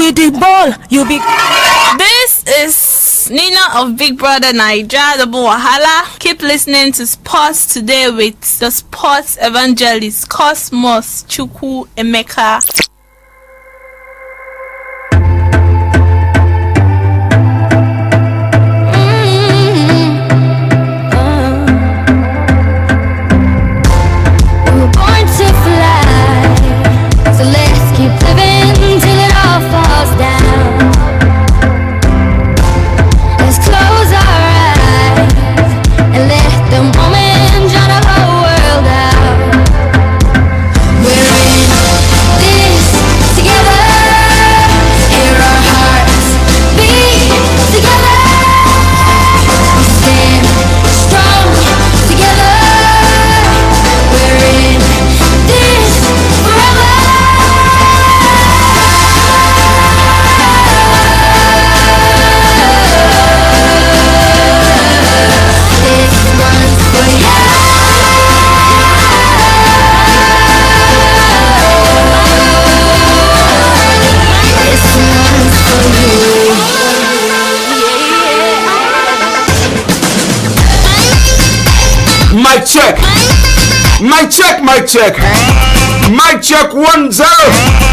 with the ball. You be. This is Nina of Big Brother Naija, the Wahala. Keep listening to Sports Today with the sports evangelist Cosmos Chukwuemeka. Mic check. Mic check 1-0.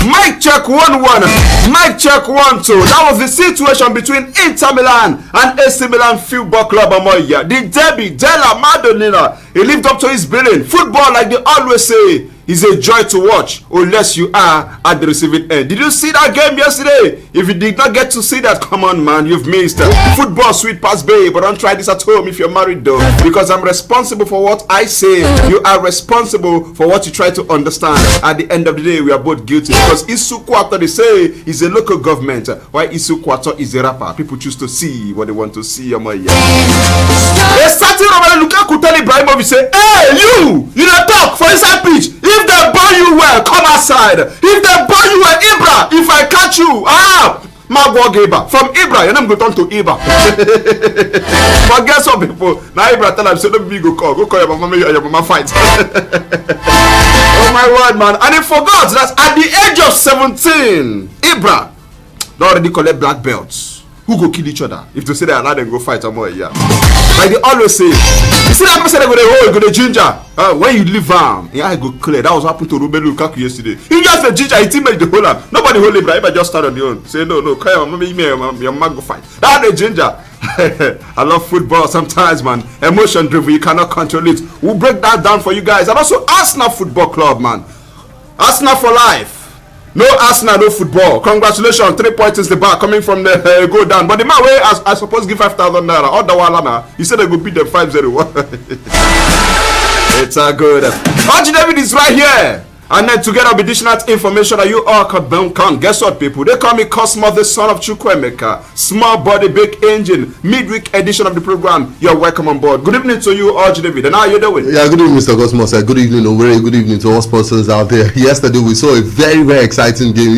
Mic check 1-1. Mic check 1-2. That was the situation between Inter Milan and AC Milan Football Club Amoya. The derby della Madonnina. He lived up to his billing. Football, like they always say, is a joy to watch unless you are at the receiving end. Did you see that game yesterday? If you did not get to see that, come on man, you've missed. Football sweet pass babe, but don't try this at home if you're married though, because I'm responsible for what I say. You are responsible for what you try to understand. At the end of the day, we are both guilty, because Isu Kwato, they say, is a local government, while Isu Kwato is a rapper. People choose to see what they want to see. They started over Lukaku tell Ibrahimovic say, hey you don't talk for inside pitch. If they burn you well, come outside. If they burn you well, Ibra, if I catch you, Magwa Geba. From Ibra, your name go turn to Ibra. But guess what, people? Now Ibra tell him, say, don't be go call your mama fight. Oh my word, man. And he forgot that at the age of 17, Ibra they already collect black belts. Who go kill each other? If they say they allow them go fight or more, yeah. Like they always say, you see that person they go to hold, go to ginger. When you leave yeah, I go clear. That was happened to Ruben Lukaku yesterday. He just a ginger, he teammate the whole land. Nobody hold him, but just stand on the own. Say no, come on, your man go fight. That the ginger. I love football sometimes, man. Emotion driven, you cannot control it. We'll break that down for you guys. And also Arsenal Football Club, man. Arsenal for life. No Arsenal, no football. Congratulations, 3 points is the bar coming from the go down. But the man way I suppose give 5,000 naira. All the while he said they go beat them 5-0. It's a good. Archie David is right here. And then to get up additional information that you all can guess what, people? They call me Cosmo, the son of Chukwuemeka. Small body, big engine. Midweek edition of the program. You're welcome on board. Good evening to you, Archie David. And how are you doing? Yeah, good evening, Mr. Cosmos. Good evening, a very good evening to all sportsmen out there. Yesterday we saw a very, very exciting game.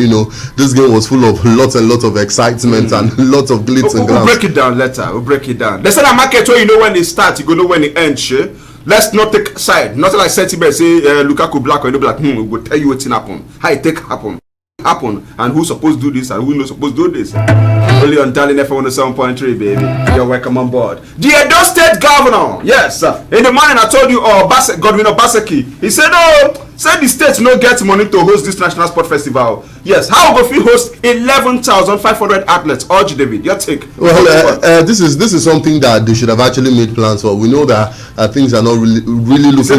This game was full of lots and lots of excitement and lots of glitz and glance. We'll break it down later. We'll break it down. They said a market where you know when it starts, you go know when it ends. Let's not take side. Nothing like sentiment say Lukaku black or no black. We will tell you what's happen. How it take happen, and who's supposed to do this and who's not supposed to do this. Only on Darling FM 107.3, baby. You're welcome on board. The Edo State Governor, yes. In the morning I told you, Godwin Obaseki. He said, said the state no get money to host this national sport festival. Yes, how will we host 11,500 athletes? Archie David, your take. Well, this is something that they should have actually made plans for. We know that things are not really looking.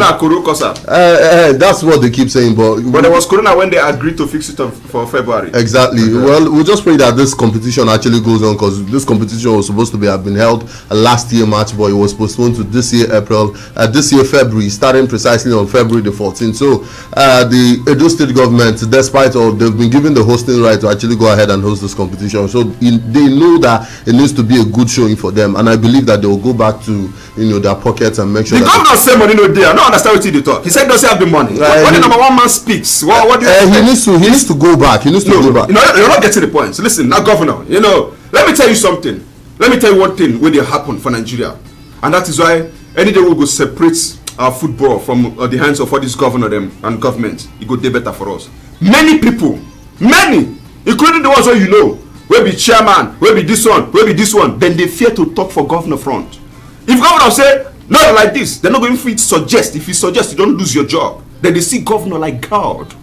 That's what they keep saying, but there was Corona when they agreed to fix it for February. Exactly. Okay. Well, we'll just pray that this competition actually goes on, because this competition was supposed to have been held last year March, but it was postponed to this year April, this year February, starting precisely on February the 14th. So the Edo State government, despite all, they've been given the hosting right to actually go ahead and host this competition. So they know that it needs to be a good showing for them, and I believe that they will go back to their pockets and make sure. The governor say money no there. I don't understand what he talk. He said doesn't have the money. When the number one man speaks, what do you? He needs to go back. He needs to go back. You're not getting the point. So listen, now governor, let me tell you something. Let me tell you one thing when they happen for Nigeria, and that is why any day we go separate our football from the hands of all these governor them and government. It go day better for us. Many people, including the ones where you know, where be chairman, where be this one, then they fear to talk for governor front. If governor say, not like this, they're not going to suggest. If you suggest, you don't lose your job. Then they see governor like God.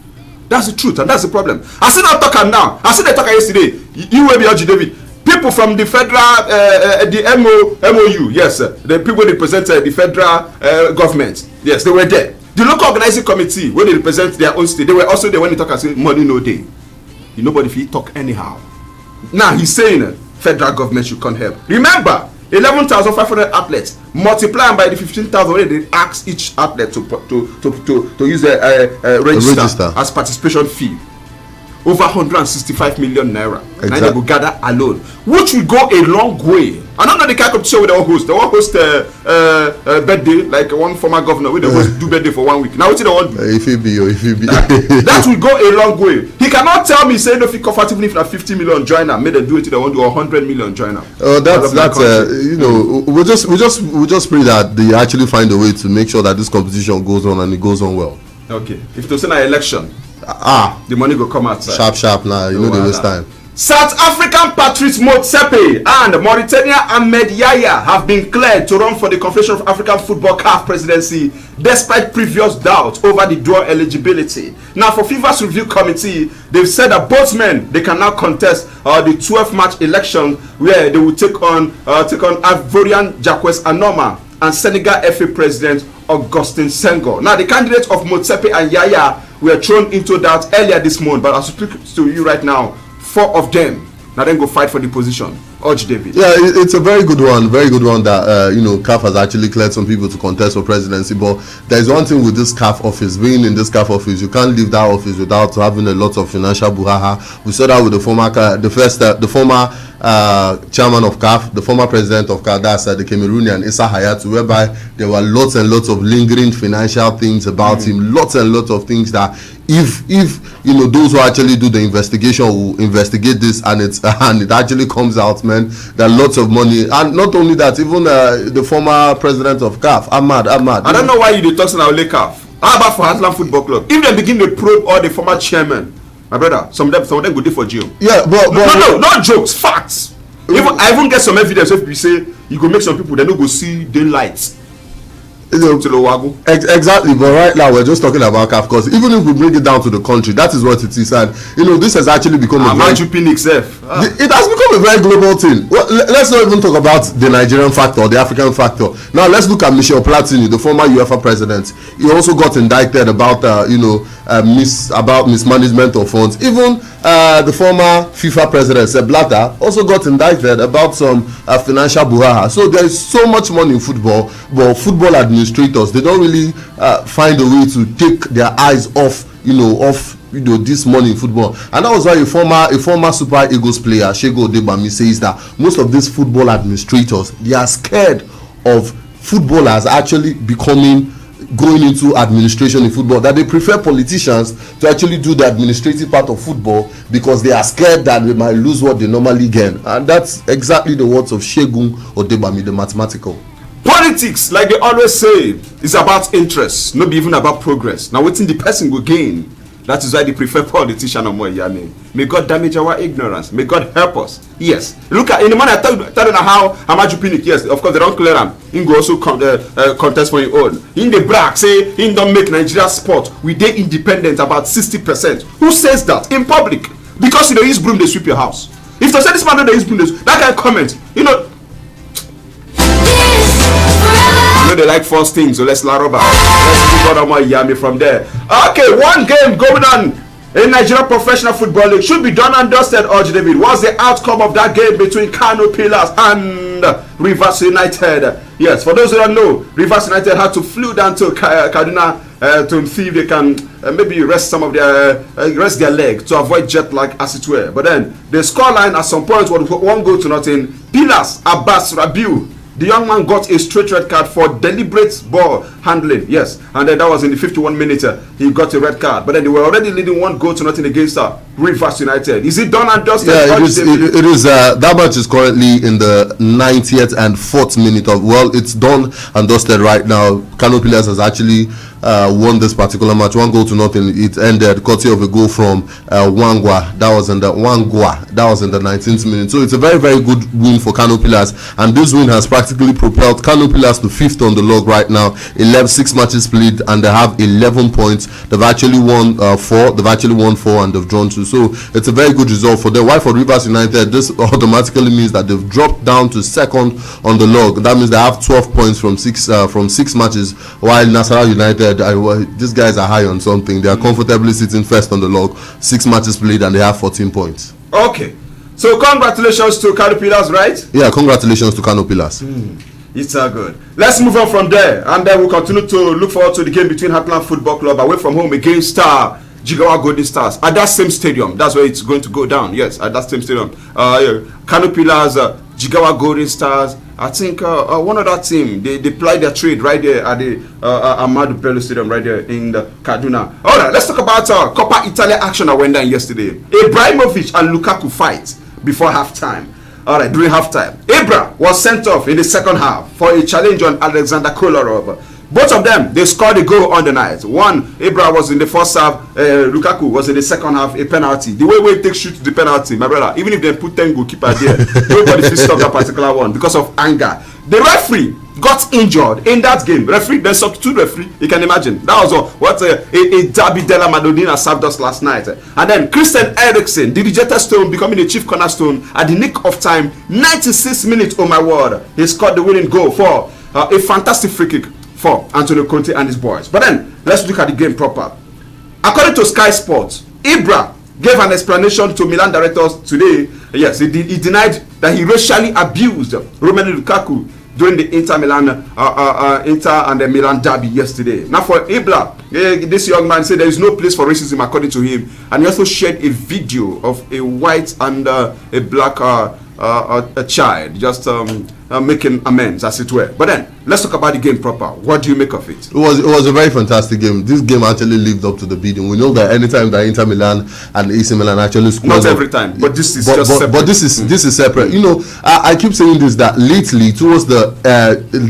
That's the truth, and that's the problem. I see that talker now. I see that talker yesterday. You will be Oji David. People from the federal, the MOU, yes, the people that represent the federal government, yes, they were there. The local organizing committee, when they represent their own state, they were also there when they talk and say, money no day. Nobody feel talk anyhow. Now he's saying federal government should come help. Remember, 11,500 outlets, multiplying by the 15,000 where they ask each outlet to use a register as participation fee. Over 165 million naira. Exactly. And they will gather alone, which will go a long way. I don't know the kind of competition with the host. They will host birthday, like one former governor. We don't do birthday for 1 week. Now, what's the one? If it be. That will go a long way. He cannot tell me, say, no, if he comfortable if na 50 million joiner, made them do it. They want to do 100 million joiner. That's you know, we just pray that they actually find a way to make sure that this competition goes on and it goes on well. Okay. If there's an election, the money will come outside. Sharp now. You know they waste time. South African Patrice Motsepe and Mauritania Ahmed Yahya have been cleared to run for the Confederation of African Football CAF presidency despite previous doubts over the dual eligibility. Now for FIFA's review committee, they've said that both men, they can now contest the 12th March election where they will take on Ivorian Jacques Anoma and Senegal FA President Augustin Senghor. Now the candidates of Motsepe and Yahya were thrown into doubt earlier this month, but as I speak to you right now, 4 of them now then go fight for the position. Oji David. Yeah, it's a very good one that CAF has actually cleared some people to contest for presidency. But there's one thing with this CAF office. Being in this CAF office, you can't leave that office without having a lot of financial buhaha. We saw that with the former chairman of CAF, the former president of CAF, that's the Cameroonian Issa Hayatou, whereby there were lots and lots of lingering financial things about him, lots and lots of things that if those who actually do the investigation will investigate this and it actually comes out, man, that lots of money. And not only that, even the former president of CAF, Ahmad. I don't know why you talk about CAF. How about for Atlant Football Club? If they begin to probe all the former chairman, my brother, some of them go there for jail. Yeah, but no, not jokes, facts. I even get some evidence if we say you go make some people they don't go see daylight. Exactly, but right now we're just talking about CAF because even if we bring it down to the country, that is what it is, and this has actually become it has become a very global thing. Well, let's not even talk about the Nigerian factor or the African factor. Now let's look at Michel Platini, the former UEFA president. He also got indicted about mismanagement of funds. Even the former FIFA president Sepp Blatter also got indicted about some financial buhaha. So there is so much money in football, but football administrators, they don't really find a way to take their eyes off this money in football. And that was why a former Super Eagles player, Shego Odebami, says that most of these football administrators, they are scared of footballers actually going into administration in football, that they prefer politicians to actually do the administrative part of football because they are scared that they might lose what they normally gain. And that's exactly the words of Shegun Odebami, the mathematical. Politics, like they always say, is about interest, not even about progress. Now what the person will gain, that is why they prefer politician or more. May God damage our ignorance. May God help us. Yes. Look at in the morning I tell you how Amaju Pinnick, yes, of course they don't clear him. He go also contest for his own. In the brag say he don't make Nigeria sport. We dey independent about 60%. Who says that in public? Because you use broom they sweep your house. If they say this man don't use broom, that kind of comment, they like false things, so let's laroba. Let's move on Yami from there. Okay, one game going on in Nigeria Professional Football League should be done and dusted. Oji David, what's the outcome of that game between Kano Pillars and Rivers United? Yes, for those who don't know, Rivers United had to flew down to Kaduna to see if they can maybe rest their leg to avoid jet lag, as it were. But then the scoreline at some point was 1-0. Pillars, Abbas Rabiu, the young man got a straight red card for deliberate ball handling. Yes, and then that was in the 51 minutes. He got a red card, but then they were already leading 1-0 against Rivers United. Is it done and dusted? Yeah, it is. That match is currently in the 90th and 4th minute of. Well, it's done and dusted right now. Kano Pillars has actually won this particular match 1-0. It ended courtesy of a goal from Wangwa. That was in the 19th minute. So it's a very, very good win for Kano Pillars, and this win has practically propelled Kano Pillars to 5th on the log right now. 6 matches played, and they have 11 points. They've actually won 4. They've actually won 4, and they've drawn 2. So it's a very good result for them. While for Rivers United, this automatically means that they've dropped down to 2nd on the log. That means they have 12 points from 6 matches, while Nasarawa United, these guys are high on something. They are comfortably sitting 1st on the log, 6 matches played, and they have 14 points. Okay, so congratulations to Kano Pillars, right? Yeah, congratulations to Kano Pillars. It's good. Let's move on from there, and then we'll continue to look forward to the game between Heartland Football Club away from home against Jigawa Golden Stars at that same stadium. That's where it's going to go down. Yes, at that same stadium. Kano Pillars, Jigawa Golden Stars. I think one other team, they ply their trade right there at the Ahmadu Bello Stadium right there in the Kaduna. All right, let's talk about Coppa Italia action that went down yesterday. Ibrahimovic and Lukaku fight before halftime. All right, during halftime, Ibra was sent off in the second half for a challenge on Alexander Kolarov. Both of them, they scored a goal on the night. One, Ibra was in the first half, Lukaku was in the second half, a penalty. The way we take shoot the penalty, my brother, even if they put 10 goalkeepers there, nobody can stop that particular one because of anger. The referee got injured in that game. Referee, then substitute referee, you can imagine. That was what a Derby della Madonnina served us last night. And then Christian Eriksen, the rejected stone, becoming a chief cornerstone at the nick of time, 96 minutes, oh my word. He scored the winning goal for a fantastic free kick for Antonio Conte and his boys. But then, let's look at the game proper. According to Sky Sports, Ibra gave an explanation to Milan directors today. Yes, he denied that he racially abused Romelu Lukaku during the Inter and the Milan derby yesterday. Now for Ibra, this young man said there is no place for racism according to him, and he also shared a video of a white and a black a child just making amends, as it were. But then let's talk about the game proper. What do you make of it? It was a very fantastic game. This game actually lived up to the bidding. We know that anytime that Inter Milan and AC Milan actually score, not every time, but this is just separate. But this is separate. You know, I keep saying this, that lately towards the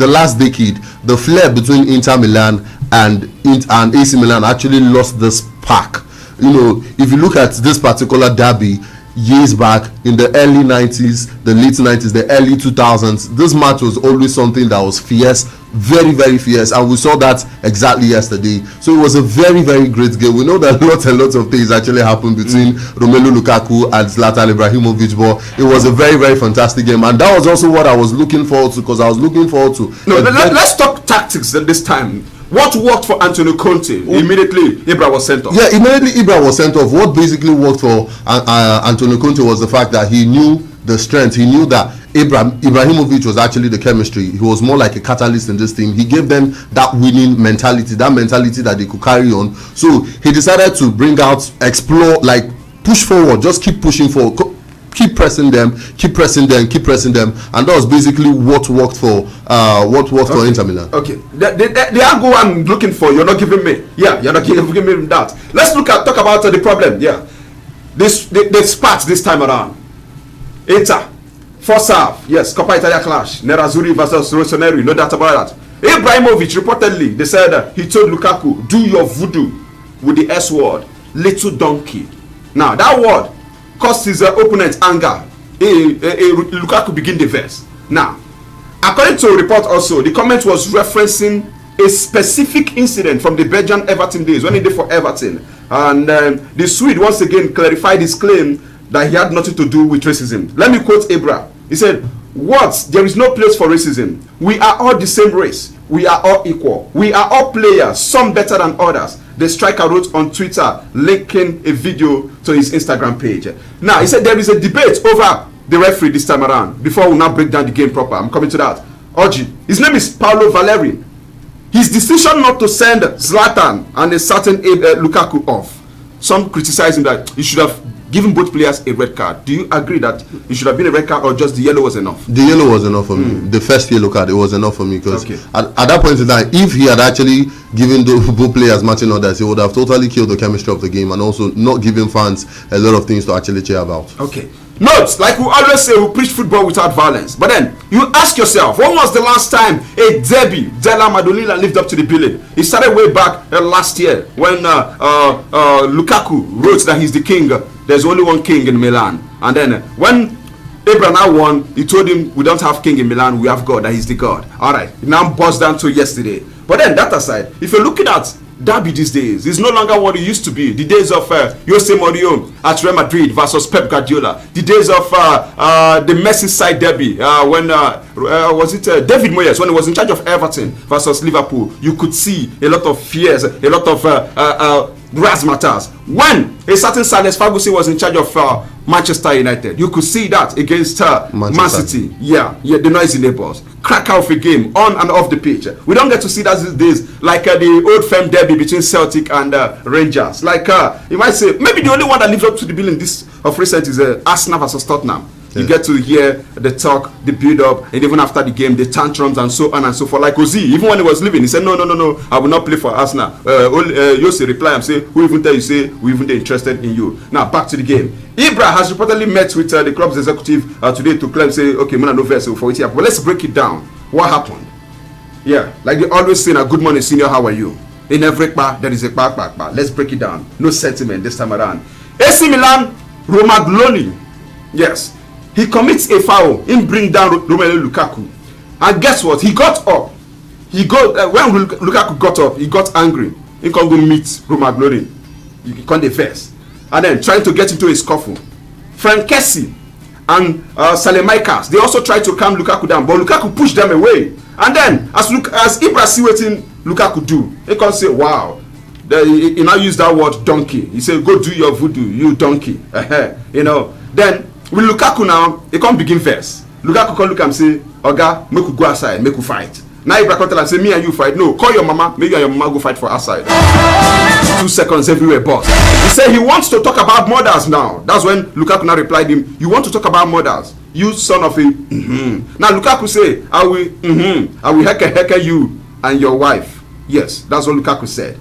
last decade, the flair between Inter Milan and AC Milan actually lost the spark. You know, if you look at this particular derby years back in the early 90s, the late 90s, the early 2000s, this match was always something that was fierce, very, very fierce, and we saw that exactly yesterday. So it was a very, very great game. We know that lots and lots of things actually happened between Romelu Lukaku and Zlatan Ibrahimovic, but it was a very, very fantastic game, and that was also what I was looking forward to, because I was looking forward to let's talk tactics this time. What worked for Antonio Conte? Immediately Ibra was sent off. Yeah, immediately Ibra was sent off. What basically worked for Antonio Conte was the fact that he knew the strength. He knew that Ibrahimovic was actually the chemistry. He was more like a catalyst in this team. He gave them that winning mentality, that mentality that they could carry on. So he decided to bring out, explore, like push forward, just keep pushing forward. Keep pressing them, and that was basically what worked for for Inter Milan. Okay, the angle I'm looking for, you're not giving me. Yeah, you're not giving me that. Let's talk about the problem. Yeah, the sparks this time around. Inter, first half, yes, Coppa Italia clash, Nerazzurri versus Rossoneri, no doubt about that. Ibrahimovic reportedly, they said he told Lukaku, "Do your voodoo with the S word, little donkey." Now that word caused his opponent anger. Lukaku begin the verse. Now, according to a report also, the comment was referencing a specific incident from the Belgian Everton days when he did for Everton. And the Swede once again clarified his claim that he had nothing to do with racism. Let me quote Ibra. He said, "What? There is no place for racism. We are all the same race. We are all equal. We are all players, some better than others." The striker wrote on Twitter, linking a video to his Instagram page. Now, he said there is a debate over the referee this time around. Before we now break down the game proper, I'm coming to that. Oji, his name is Paolo Valeri. His decision not to send Zlatan and a certain Lukaku off. Some criticize him that he should have given both players a red card. Do you agree that it should have been a red card, or just the yellow was enough? The yellow was enough for me. The first yellow card, it was enough for me, because at that point in time, if he had actually given both players matching orders, he would have totally killed the chemistry of the game, and also not giving fans a lot of things to actually cheer about. Okay, Note, like we always say, we preach football without violence. But then, you ask yourself, when was the last time a derby, Della Madonina, lived up to the billing? It started way back last year when Lukaku wrote that he's the king. There's only one king in Milan. And then, when Abraham now won, he told him, we don't have king in Milan, we have God, that he's the God. Alright, it now buzzed down to yesterday. But then, that aside, if you're looking at derby these days, it's no longer what it used to be. The days of Jose Mourinho at Real Madrid versus Pep Guardiola. The days of the Merseyside derby when was it David Moyes, when he was in charge of Everton versus Liverpool. You could see a lot of fears, a lot of razzmatazz. When a certain Alex Ferguson was in charge of Manchester United, you could see that against Man City. Yeah, the noisy neighbors. Crack out a game on and off the pitch. We don't get to see that these days, like the old firm derby between Celtic and Rangers. Like you might say, maybe the only one that lives up to the billing this of recent is Arsenal versus Tottenham. You get to hear the talk, the build up, and even after the game, the tantrums and so on and so forth. Like Ozzy, even when he was leaving, he said, no, I will not play for Arsenal. Yossi reply and say, who even tell you say we even interested in you? Now back to the game. Ibra has reportedly met with the club's executive today to claim, say, okay, man, no vessel for it here. But let's break it down. What happened? Yeah, like they always say, good morning, senior, how are you? In every bar, there is a bar. Let's break it down. No sentiment this time around. AC Milan, Romagnoli. Yes. He commits a foul in bring down Romelu Lukaku, and guess what? He got up. When Lukaku got up, he got angry. He can't go meet Romagnoli. He can't defense, and then trying to get into a scuffle. Frank Kessie and Salemaikas, they also tried to calm Lukaku down, but Lukaku pushed them away. And then as Ibra see wetin Lukaku do, he can say, wow. He now use that word donkey. He said, go do your voodoo, you donkey. Then with Lukaku now, he can't begin first. Lukaku can look and say, Oga, make we go outside, make we fight. Now Ibra can tell and say, me and you fight. No, call your mama, maybe you and your mama go fight for outside. 2 seconds everywhere, boss. He said he wants to talk about mothers now. That's when Lukaku now replied him, you want to talk about mothers? You son of a Now Lukaku say, I will hecka you and your wife. Yes, that's what Lukaku said.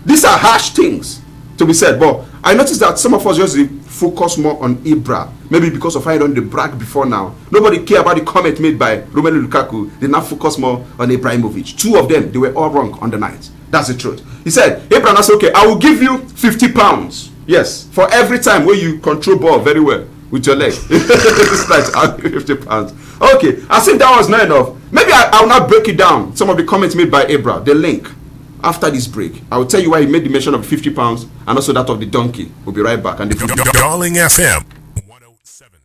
These are harsh things to be said, but I noticed that some of us just focus more on Ibra, maybe because of how he done the brag before now. Nobody care about the comment made by Romelu Lukaku. They now focus more on Ibrahimovic. 2 of them, they were all wrong on the night. That's the truth. He said, Ibra now said, okay, I will give you £50. Yes, for every time where you control ball very well with your leg. This night, I'll give you £50. Okay, I think that was not enough. Maybe I'll now break it down. Some of the comments made by Ibra, the link. After this break, I will tell you why he made the mention of £50 and also that of the donkey. We'll be right back. And Darling FM 107.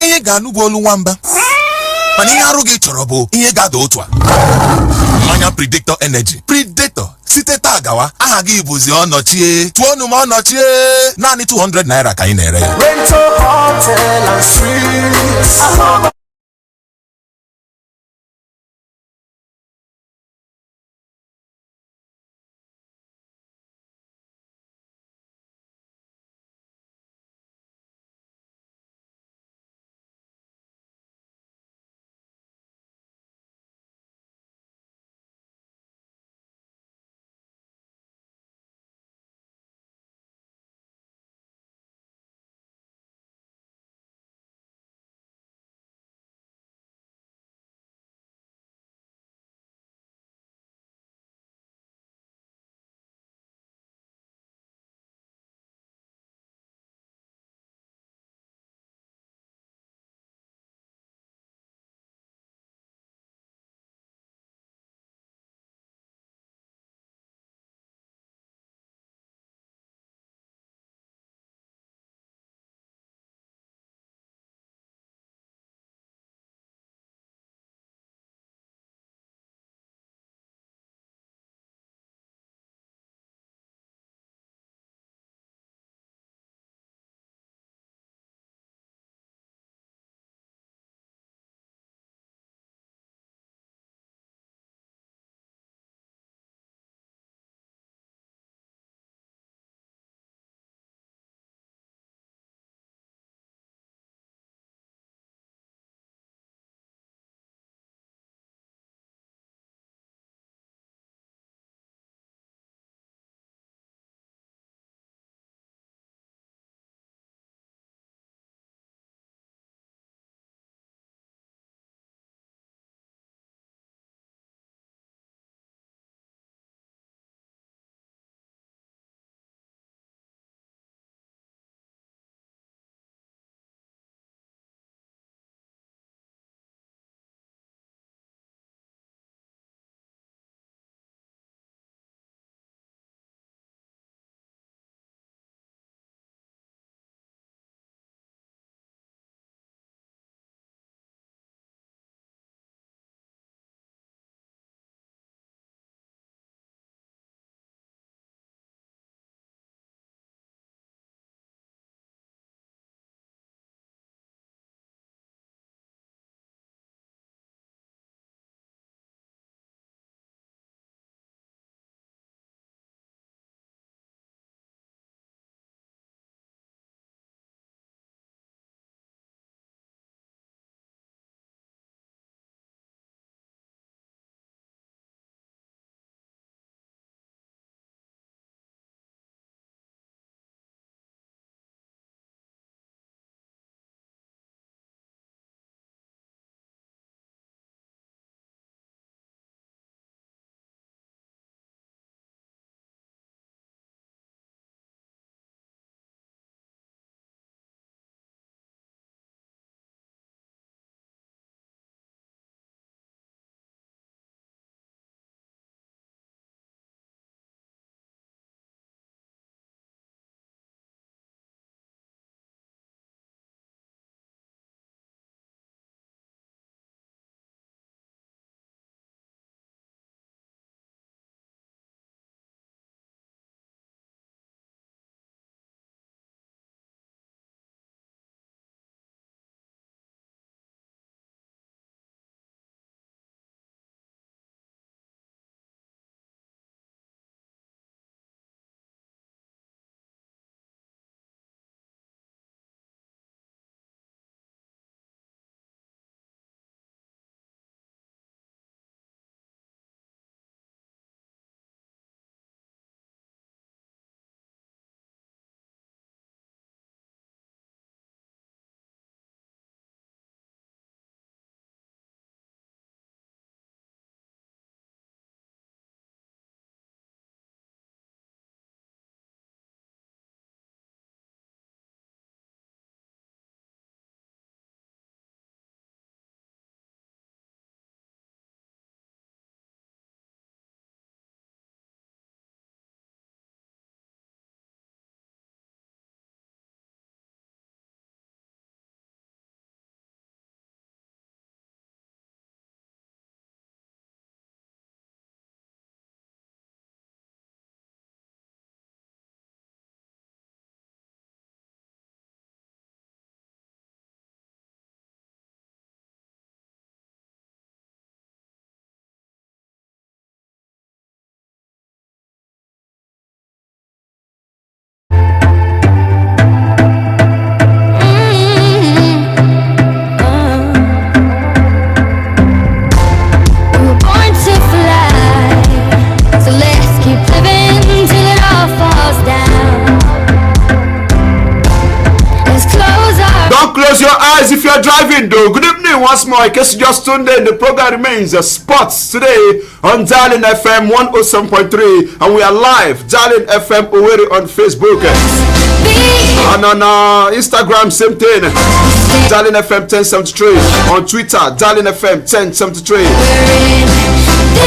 Ihe ga-anụ bụ olu nwamba mana ihe arụ gị chọrọ bụ ihe ga-ada otu a mmanya Predator Energy Predator site taa gawa aha gị bụzi ọnọchie tụọnụ m ọnọchie naanị 200 naira ka ị na-ere ya Rental hotel and suites. Guys, if you're driving though, good evening once more. In case you just tuned in, the program remains Sports today on Darling FM 107.3, and we are live Darling FM Owerri on Facebook and on Instagram, same thing, Darling FM 1073, on Twitter, Darling FM 1073.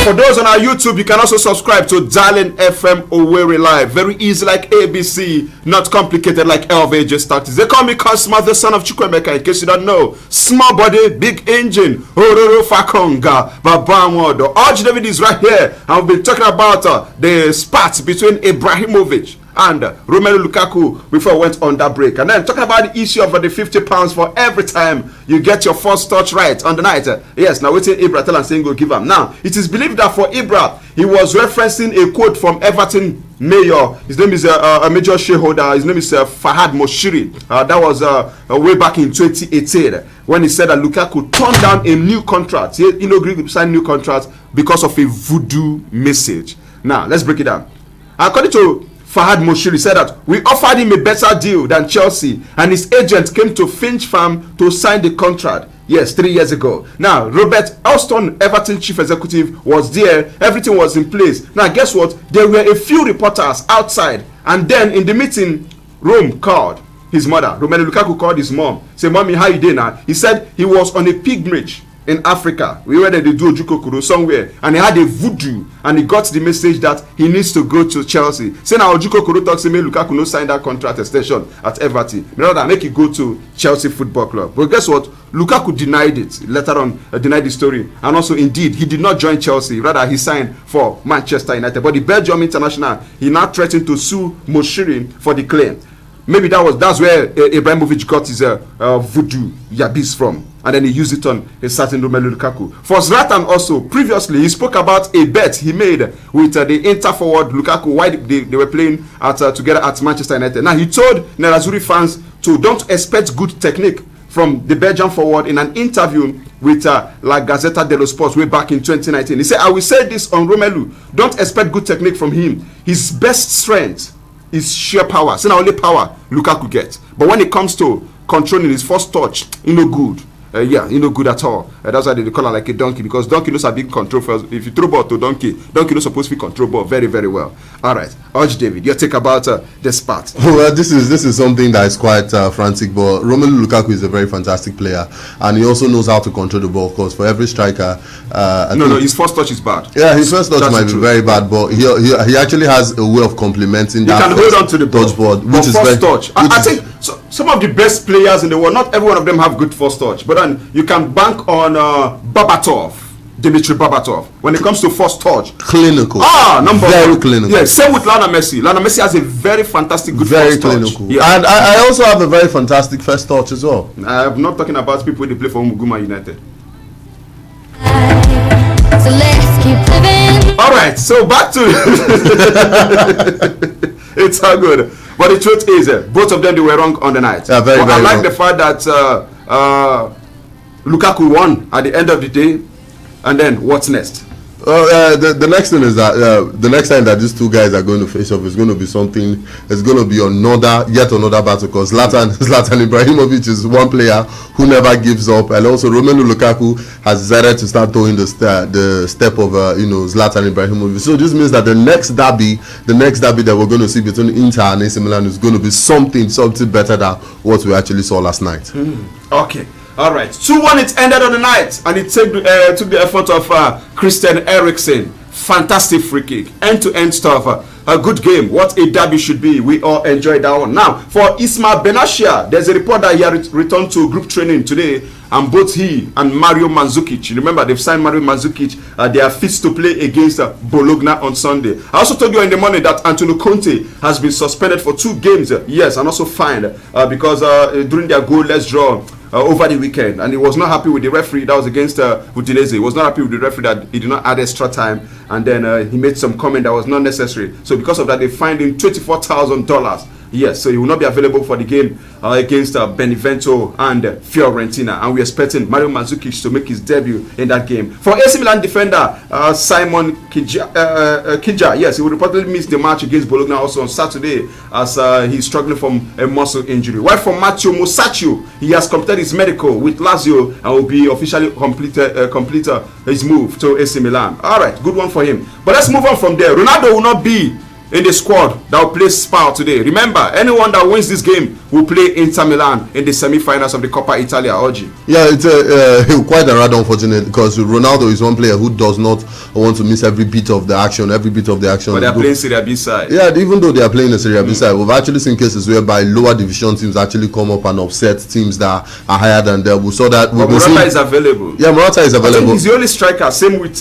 For those on our YouTube, you can also subscribe to Darling FM Owerri Live. Very easy like ABC, not complicated like LVJ starters. They call me Cosma, the son of Chukwuemeka, in case you don't know. Small body, big engine. Ororo Fakonga, Babamwodo. Arch David is right here, and we've been talking about the spat between Ibrahimovic and Romelu Lukaku before we went on that break. And then talking about the issue of the £50 for every time you get your first touch right on the night. Yes, now waiting Ibra tell and saying go give him. Now, it is believed that for Ibra, he was referencing a quote from Everton mayor. His name is a major shareholder. His name is Fahad Moshiri. That was way back in 2018 when he said that Lukaku turned down a new contract. He agreed to sign new contract because of a voodoo message. Now, let's break it down. According to Fahad Moshiri, said that we offered him a better deal than Chelsea, and his agent came to Finch Farm to sign the contract. Yes, 3 years ago. Now, Robert Alston, Everton chief executive, was there. Everything was in place. Now, guess what? There were a few reporters outside, and then in the meeting, Rome called his mother. Romelu Lukaku called his mom. Say, "Mommy, how you doing now?" He said he was on a pilgrimage in Africa. We were there, they do Ojukokoro somewhere, and he had a voodoo, and he got the message that he needs to go to Chelsea. Say now Ojukokoro talks to me, Lukaku no sign that contract extension at Everton. Rather make it go to Chelsea Football Club. But guess what? Lukaku denied it. Later on, denied the story, and also indeed he did not join Chelsea. Rather, he signed for Manchester United. But the Belgium international, he now threatened to sue Moshiri for the claim. Maybe that's where Ibrahimovic got his voodoo yabis from, and then he used it on a certain Romelu Lukaku. For Zlatan also, previously he spoke about a bet he made with the Inter forward Lukaku while they were playing together at Manchester United. Now he told Nerazzurri fans to don't expect good technique from the Belgian forward in an interview with La Gazzetta dello Sport way back in 2019. He said, "I will say this on Romelu, don't expect good technique from him. His best strength is sheer power. So now only power Lukaku gets. But when it comes to controlling his first touch, he no good. He no good at all. That's why they call him like a donkey, because donkey knows a big control first. If you throw ball to donkey knows supposed to be control ball very, very well. All right, Arch David, your take about this part. Well, this is something that is quite frantic, but Romelu Lukaku is a very fantastic player, and he also knows how to control the ball. Of course, for every striker, his first touch is bad. Yeah, his first touch might be very bad, but he actually has a way of complementing that. He can hold on to the touchboard, which is first touch. I think some of the best players in the world, not every one of them have good first touch, but then you can bank on Dimitri Babatov when it comes to first touch. Clinical. Very clinical. Yeah, same with Lionel Messi. Lionel Messi has a very fantastic good very first clinical. touch. Yeah. And I also have a very fantastic first touch as well. I'm not talking about people who play for Muguma United. So let's keep living. All right, so back to it's all good. But the truth is, both of them, they were wrong on the night. Yeah, very, but very I like wrong. the fact that Lukaku won at the end of the day. And then, what's next? The next thing is that the next time that these two guys are going to face off is going to be something. It's going to be yet another battle, because Zlatan Ibrahimovic is one player who never gives up, and also Romelu Lukaku has decided to start throwing the step of Zlatan Ibrahimovic. So this means that the next derby that we're going to see between Inter and AC Milan is going to be something better than what we actually saw last night. Okay. All right, 2-1 it ended on the night, and it took the effort of Christian Eriksen. Fantastic free kick, end-to-end stuff. A good game, what a derby should be. We all enjoyed that one. Now, for Ismail Benashia, there's a report that he returned to group training today, and both he and Mario Mandzukic, remember they've signed Mario Mandzukic, they are fit to play against Bologna on Sunday. I also told you in the morning that Antonio Conte has been suspended for 2 games, yes, and also fined because during their goalless draw over the weekend, and he was not happy with the referee that was against Udinese. He was not happy with the referee that he did not add extra time, and then he made some comment that was not necessary. So because of that, they fined him $24,000. Yes, so he will not be available for the game against Benevento and Fiorentina, and we're expecting Mario Mandzukic to make his debut in that game. For AC Milan defender Simon Kija, yes, he will reportedly miss the match against Bologna also on Saturday as he's struggling from a muscle injury. While for Matteo Musacchio, he has completed his medical with Lazio and will be officially complete his move to AC Milan. All right, good one for him. But let's move on from there. Ronaldo will not be in the squad that will play Spal today. Remember, anyone that wins this game will play Inter Milan in the semi-finals of the Coppa Italia. Oggi. Yeah, it's quite a rather unfortunate because Ronaldo is one player who does not want to miss every bit of the action. But they are playing Serie B side. Yeah, even though they are playing the Serie B side, we've actually seen cases whereby lower division teams actually come up and upset teams that are higher than them. We saw that. Morata is available. Yeah, Morata is available. I think he's the only striker. Same with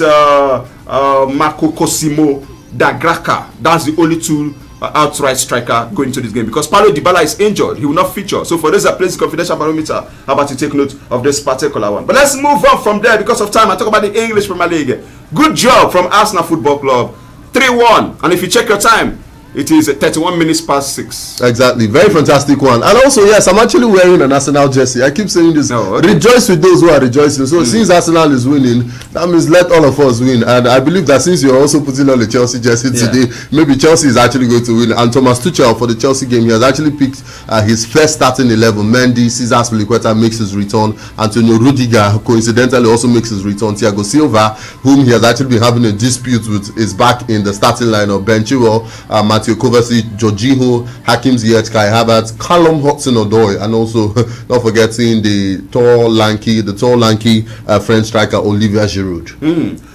Marco Cosimo da Graca. That's the only two outright striker going to this game because Paulo Dybala is injured. He will not feature. So for those that plays the confidential barometer, how about you take note of this particular one? But let's move on from there because of time. I talk about the English Premier League. Good job from Arsenal Football Club. 3-1. And if you check your time, it is 31 minutes past 6. Exactly. Very fantastic one. And also, yes, I'm actually wearing an Arsenal jersey. I keep saying this. Oh, okay. Rejoice with those who are rejoicing. So since Arsenal is winning, that means let all of us win. And I believe that since you're also putting on the Chelsea jersey today, maybe Chelsea is actually going to win. And Thomas Tuchel for the Chelsea game, he has actually picked his first starting 11. Mendy, Cesar Spilicueta makes his return. Antonio Rudiger, coincidentally, also makes his return. Thiago Silva, whom he has actually been having a dispute with, is back in the starting lineup. Ben Chilwell, Mateo Kovacic, Jorginho, Hakim Ziyech, Kai Havertz, Callum Hudson-Odoi, and also not forgetting the tall, lanky French striker Olivier Giroud.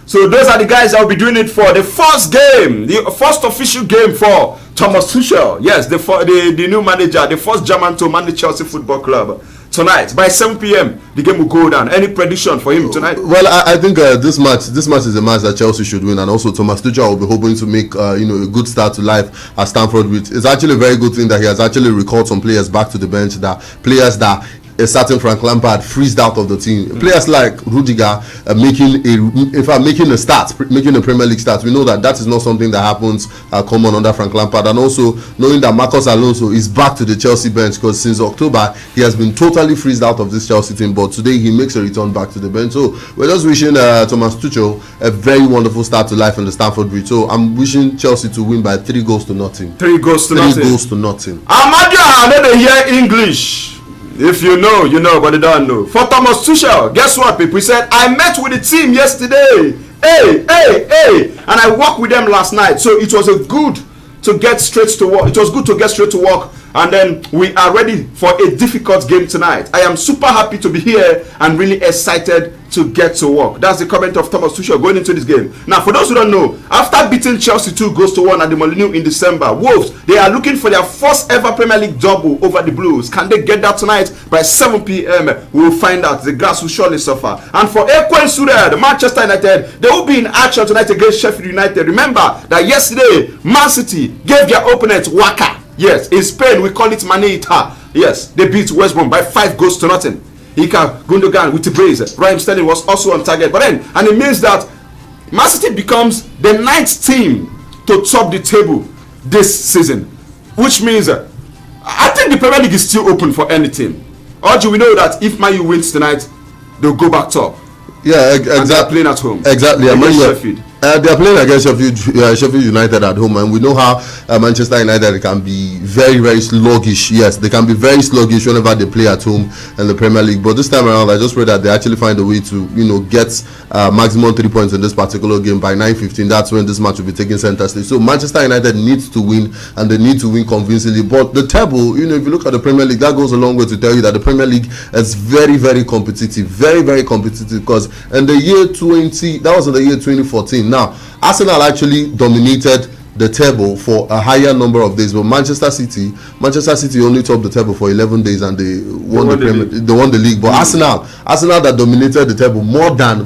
So those are the guys that will be doing it for the first game, the first official game for Thomas Tuchel. Yes, the new manager, the first German to manage Chelsea Football Club. Tonight by 7 p.m. the game will go down. Any prediction for him tonight? Well, I think this match is a match that Chelsea should win, and also Thomas Tuchel will be hoping to make a good start to life at Stamford Bridge. It's actually a very good thing that he has actually recalled some players back to the bench, that players that a certain Frank Lampard freezed out of the team. Players like Rudiger making a start, making a Premier League start. We know that is not something that happens common under Frank Lampard, and also knowing that Marcos Alonso is back to the Chelsea bench because since October he has been totally freezed out of this Chelsea team, but today he makes a return back to the bench. So we're just wishing Thomas Tuchel a very wonderful start to life in the Stamford Bridge. So I'm wishing Chelsea to win by 3 goals to nothing. 3 goals to nothing. Amadia, I know they hear English. If you know, you know, but they don't know. For Thomas Tuchel, guess what, people? He said, I met with the team yesterday. Hey. And I worked with them last night. So it was good to get straight to work. It was good to get straight to work. And then we are ready for a difficult game tonight. I am super happy to be here and really excited to get to work. That's the comment of Thomas Tuchel going into this game. Now, for those who don't know, after beating Chelsea 2-1 at the Molineux in December, Wolves, they are looking for their first ever Premier League double over the Blues. Can they get that tonight? By 7 p.m. We'll find out. The grass will surely suffer. And for Ekwen Surya, the Manchester United, they will be in action tonight against Sheffield United. Remember that yesterday, Man City gave their opponent Waka. Yes, in Spain we call it Manita. Yes, they beat West Brom by 5 goals to nothing. Ika Gundogan with the brace. Raheem Sterling was also on target. But then, and it means that Man City becomes the 9th team to top the table this season. Which means I think the Premier League is still open for any team. Or do we know that if Man U wins tonight, they'll go back top? Yeah, exactly. They're playing at home. Exactly. Sheffield. They are playing against Sheffield United at home, and we know how Manchester United can be very, very sluggish. Yes, they can be very sluggish whenever they play at home in the Premier League. But this time around, I just pray that they actually find a way to, get maximum 3 points in this particular game by 9:15. That's when this match will be taking center stage. So Manchester United needs to win, and they need to win convincingly. But the table, if you look at the Premier League, that goes a long way to tell you that the Premier League is very, very competitive, very, very competitive. Because in the year 2014. Now, Arsenal actually dominated the table for a higher number of days, but Manchester City only topped the table for 11 days and they won the league. But Arsenal that dominated the table more than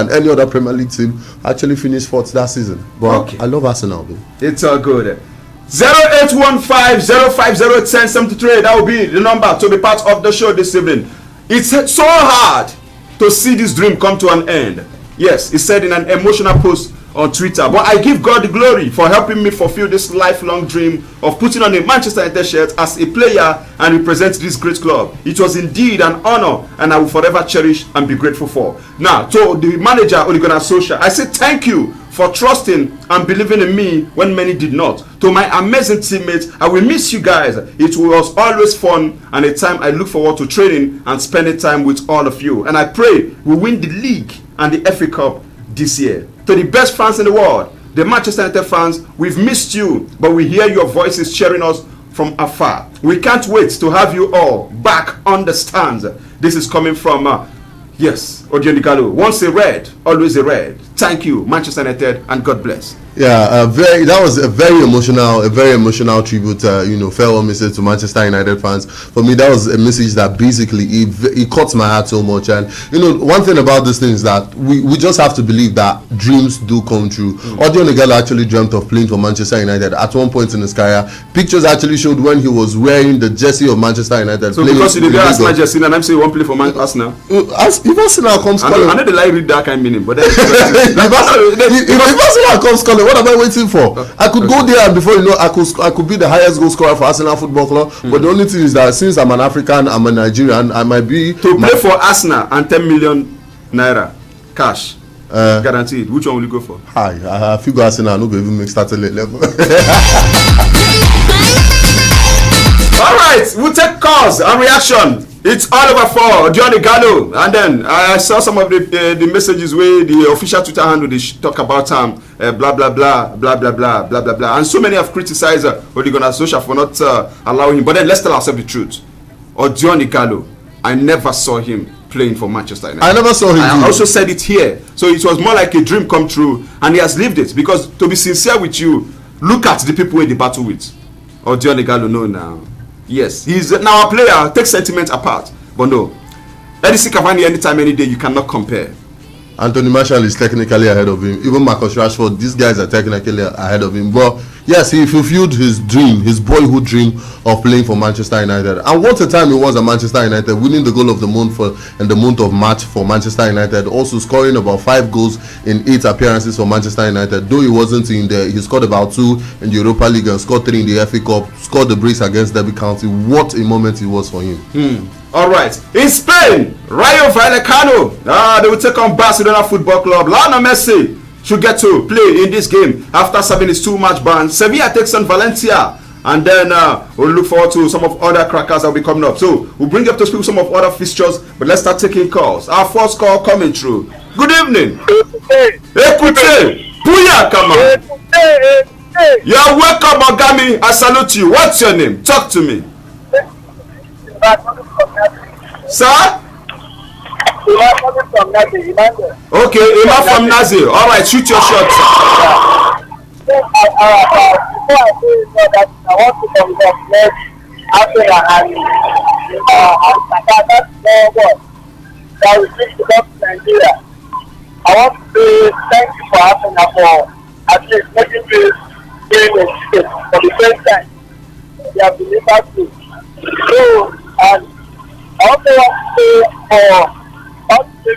any other Premier League team actually finished 4th that season. But okay. I love Arsenal, though. It's all good. 0815-050-1073. That will be the number to be part of the show this evening. It's so hard to see this dream come to an end. Yes, he said in an emotional post on Twitter. But I give God the glory for helping me fulfill this lifelong dream of putting on a Manchester United shirt as a player and represent this great club. It was indeed an honor, and I will forever cherish and be grateful for. Now, to the manager, Ole Gunnar Solskjaer, I say thank you for trusting and believing in me when many did not. To my amazing teammates, I will miss you guys. It was always fun and a time I look forward to training and spending time with all of you. And I pray we win the league and the FA Cup this year. To the best fans in the world, the Manchester United fans, we've missed you, but we hear your voices cheering us from afar. We can't wait to have you all back on the stands. This is coming from yes, Odionigalo. Once a red, always a red. Thank you, Manchester United, and God bless. Yeah, that was a very emotional tribute, farewell message to Manchester United fans. For me, that was a message that basically it caught my heart so much. And one thing about this thing is that we just have to believe that dreams do come true. Odionigalo actually dreamt of playing for Manchester United at one point in his career. Pictures actually showed when he was wearing the jersey of Manchester United. So because he did wear Arsenal jersey, and I'm saying he won't play for Arsenal. If Arsenal comes calling, I know the lie read that kind of meaning, but then if Arsenal comes calling, what am I waiting for? I could go there, and before you know, I could be the highest goal scorer for Arsenal Football Club. But the only thing is that since I'm an African, I'm a Nigerian, I might be to play for Arsenal and 10 million naira cash guaranteed. Which one will you go for? I feel Arsenal. I'm not going to even make starting level. All right, we'll take calls and reaction. It's all over for Johnny Gallo, and then I saw some of the messages where the official Twitter handle they talk about blah blah blah blah blah blah blah blah blah, and so many have criticized Ole Gunnar Solskjaer for not allowing him. But then let's tell ourselves the truth. Johnny Gallo, I never saw him playing for Manchester United. I never saw him. I also said it here, so it was more like a dream come true, and he has lived it. Because to be sincere with you, look at the people in the battle with. Johnny Gallo, no now. Yes, he's now a player. Take sentiment apart, but no. Edison Cavani, anytime, any day, you cannot compare. Anthony Martial is technically ahead of him. Even Marcus Rashford, these guys are technically ahead of him. But yes, he fulfilled his dream, his boyhood dream of playing for Manchester United. And what a time it was at Manchester United, winning the goal of the month in the month of March for Manchester United. Also scoring about 5 goals in 8 appearances for Manchester United. Though he wasn't in there, he scored about 2 in the Europa League and scored 3 in the FA Cup. Scored the brace against Derby County. What a moment it was for him. All right, in Spain, Rayo Vallecano, they will take on Barcelona Football Club. Lionel Messi should get to play in this game after serving his 2-match ban. Sevilla takes on Valencia, and then we'll look forward to some of other crackers that will be coming up. So we'll bring up to speak some of other fixtures, but let's start taking calls. Our first call coming through. Good evening. Écoutez, Puya Kama. You're welcome, Ogami. I salute you. What's your name? Talk to me. Sir? Okay, Ima from Nazi. All right, shoot your shot. I want to congratulate Africa and that we bring to Nigeria. I want to say thank you for Africa for at least making this game a state for the first time. They have been able to. So, and I also want to say for us to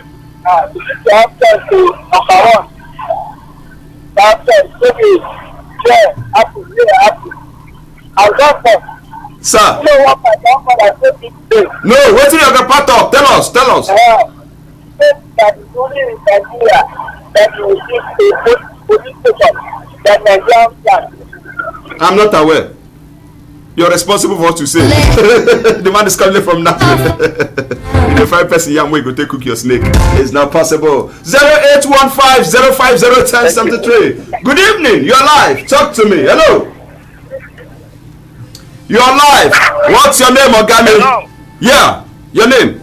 have access to number 1. That's maybe happy. I'll go for. Sir. You know what my grandfather said me today? No, what's your part of? Tell us. That is only in Nigeria that you will see a police station that Nigerian can. I'm not aware. You're responsible for what you say. The man is coming from nothing. The 5 person yam way go take cook your snake. It's not possible. 0815-050-1073. Good evening. You're live. Talk to me. Hello. You're live. What's your name, Ogami? Hello. Yeah. Your name?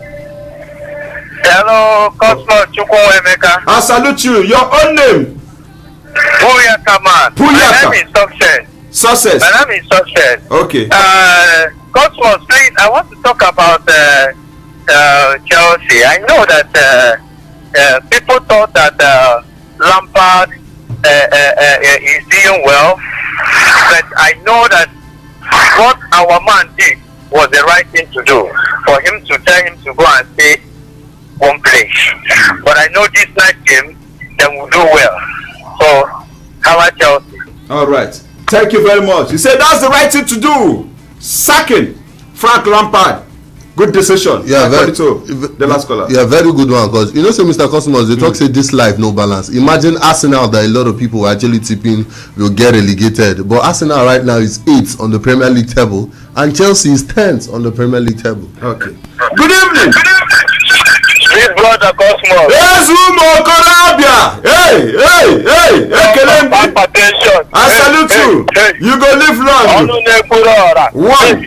Hello, Cosmo Chukwuemeka. I salute you. Your own name? Puyaka man. Puyaka. My name is Success. Success. My name is Success. Okay. Cosmos, please, I want to talk about Chelsea. I know that people thought that Lampard is doing well, but I know that what our man did was the right thing to do. For him to tell him to go and stay one place. But I know this night game, they will do well. So, how about Chelsea? All right. Thank you very much. You said that's the right thing to do. Sacking Frank Lampard. Good decision. Yeah, very, the last caller. Yeah, very good one. Because you know, say Mr. Cosmos, they talk say this life no balance. Imagine Arsenal that a lot of people were actually tipping will get relegated, but Arsenal right now is 8th on the Premier League table, and Chelsea is 10th on the Premier League table. Okay. Good evening. Big brother Cosmos. Yes, Corabia. Hey, Attention. I salute you. You go live long. One.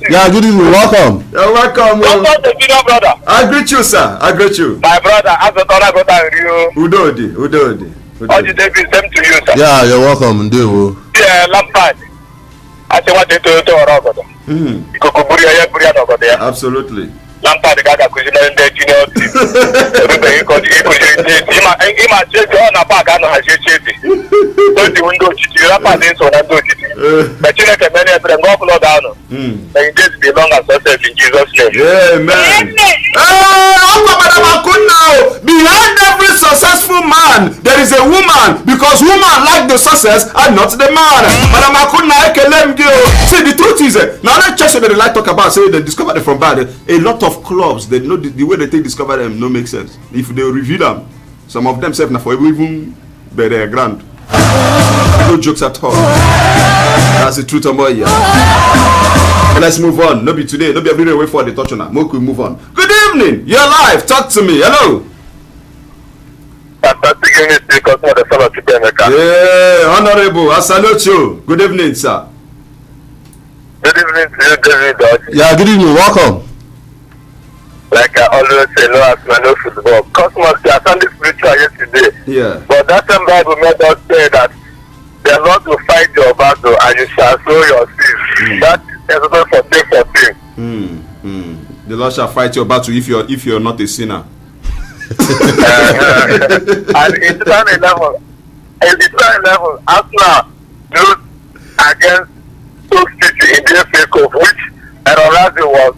Yeah, good evening. Welcome. You're welcome. Brother. I greet you, sir. I greet you. My brother, as a daughter, got a you. Udodi. All the David, same to you, sir. Yeah, you're welcome. Ndewo. Yeah, Lampard. I say what they do to our Absolutely. Lampard the guy that could in the junior team. Everybody got the on a back and I don't the window to Lampard is on a do it. But you can many of them go down. And this belong as success in Jesus' name. Amen. Behind every successful man, there is a woman, because woman like the success and not the man. Madam Akuna Ekelem Gio. See, the truth is, now that church that they like talk about, say they discover them from bad. A lot of clubs, they know the way they take discover them no make sense. If they reveal them, some of them say now for even better grand. No jokes at all. That's the truth, boy. And let's move on. No be today. No be every day wait for the touch on that. We move on. Good evening. You're live. Talk to me. Hello. Fantastic evening, because what the fellow Chukwuemeka. Yeah, honorable. I salute you. Good evening, sir. Good evening to you, David. Yeah, good evening. Welcome. Like I always say, no Arsenal, no football. Cosmos, I found spiritual yesterday. Yeah. But that same Bible made us say that they are not to fight your battle and you shall sow your seeds. That is not for take for thing. The Lord shall fight your battle if you're not a sinner. And in 2011, Arsenal lose against Stoke City in the FA Cup, which Ronaldo was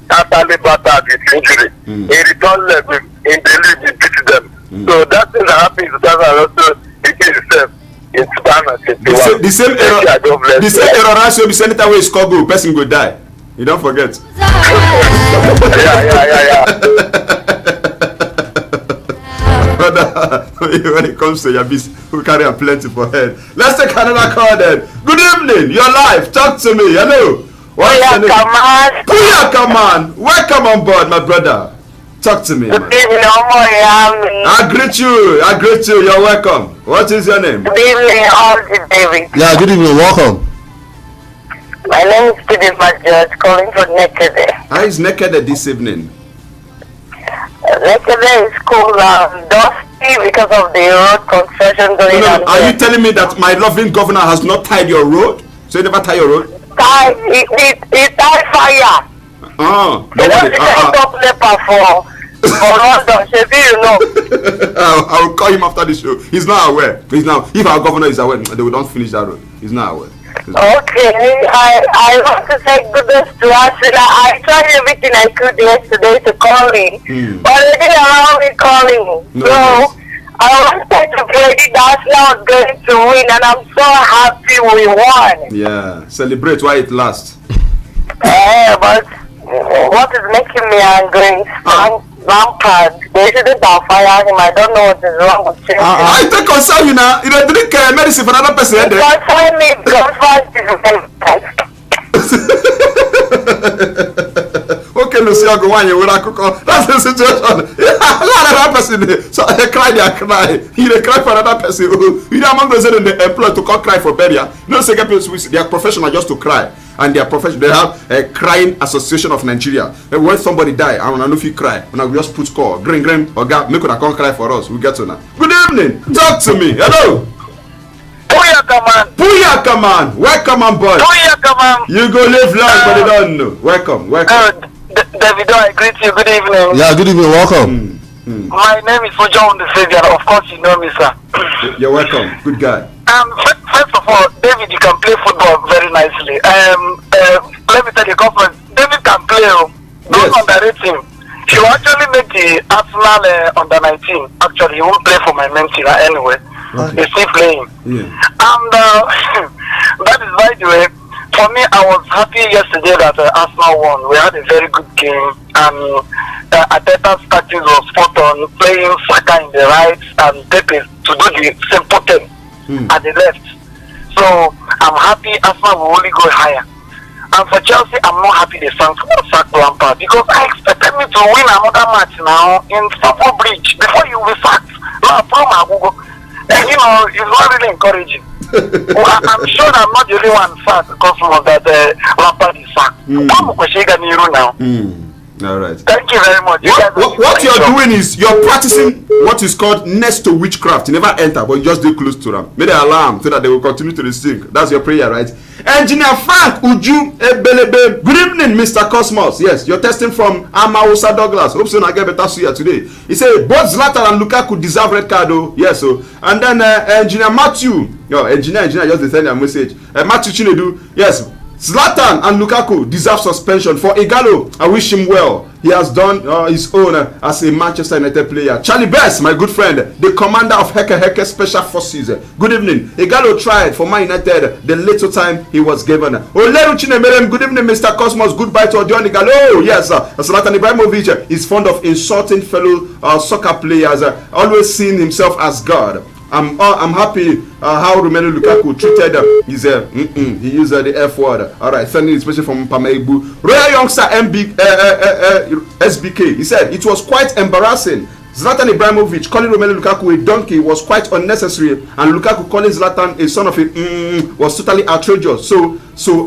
totally battered with injury. He returned leg in the league, he beat them. So that thing that happened in 2011, it is itself in 2021. The same error ratio be anytime we score goal, person go die. You don't forget. Yeah. Brother, when it comes to your business, we carry a plenty for head. Let's take another call then. Good evening, you're live. Talk to me. Hello. Puyaka man. Welcome on board, my brother. Talk to me, man. I greet you. You're welcome. What is your name? Good evening, all David. Yeah, good evening. Welcome. My name is Stephen Major, calling from Nekede. How is Nekede this evening? Nekede is cool and dusty because of the road construction going on. Are you telling me that my loving governor has not tied your road? So you never tie your road? It tied fire. Oh, don't worry. For London, you know. I will call him after the show. He's not aware. If our governor is aware, they will not finish that road. He's not aware. Okay, I want to say goodness to Arsenal. I tried everything I could yesterday to call in, but they didn't allow me calling. No, so I wanted to predict that Arsenal was going to win, and I'm so happy we won. Yeah, celebrate while it lasts. But what is making me angry is Lampard. They shouldn't have fired him. I don't know what is wrong with him. I take concern you now. You don't drink medicine for another person. Concern me Okay, Lucia, go on. You will not cook. That's the situation. Another person. So they cry. They cry for another person. You know, among those in the employed to come cry for burial. No second people. They are professional just to cry. And they are professional. They have a crying association of Nigeria. And when somebody die, I don't know if you cry. When we just put call, green, or God, make una come cry for us. We get to now. Good evening. Talk to me. Hello. Puyaka man. Welcome on board. You go live long, but they don't know. Welcome. David, I greet you. Good evening. Yeah, good evening. Welcome. My name is John the Savior. Of course, you know me, sir. You're welcome. Good guy. First of all, David, you can play football very nicely. Let me tell you, conference, David can play. Don't underrate him. She will actually make the Arsenal under 19. Actually, he won't play for my main team anyway. Okay. He's still playing. Yeah. And that is, by the way, for me, I was happy yesterday that Arsenal won. We had a very good game, and Ateta's tactics was spot on, playing Saka in the right and Pepe to do the simple thing at the left. So I'm happy Arsenal will only go higher. And for Chelsea, I'm not happy they sacked Lampard, because I expected me to win another match now in Stamford Bridge before you will be sacked. And you know, it's not really encouraging. Well, I'm sure I'm not the only one sad because of that Lampard is sacked. All right. Thank you very much. What you're doing is you're practicing what is called next to witchcraft. You never enter, but you just do close to them. Make the alarm so that they will continue to sing. That's your prayer, right? Engineer Frank Uju Ebelebe. Good evening, Mr. Cosmos. Yes, you're testing from Amausa Douglas. Hope so I get better suya today. He said both Zlatan and Lukaku deserve red card. Oh, yes. So and then Engineer Matthew. Engineer just send a message. Matthew Chinedu. Yes. Zlatan and Lukaku deserve suspension. For Igalo, I wish him well. He has done his own as a Manchester United player. Charlie Best, my good friend, the commander of Heke Special Forces. Good evening. Igalo tried for Man United the little time he was given. Oleru Chinemerem, good evening, Mr. Cosmos. Goodbye to Odion Igalo. Oh, yes, Zlatan Ibrahimovic is fond of insulting fellow soccer players, always seeing himself as God. I'm happy how Romelu Lukaku treated his he used the F word. All right, sending especially from Pameibu. Royal Youngster SBK. He said it was quite embarrassing. Zlatan Ibrahimovic calling Romelu Lukaku a donkey was quite unnecessary, and Lukaku calling Zlatan a son of a was totally outrageous. So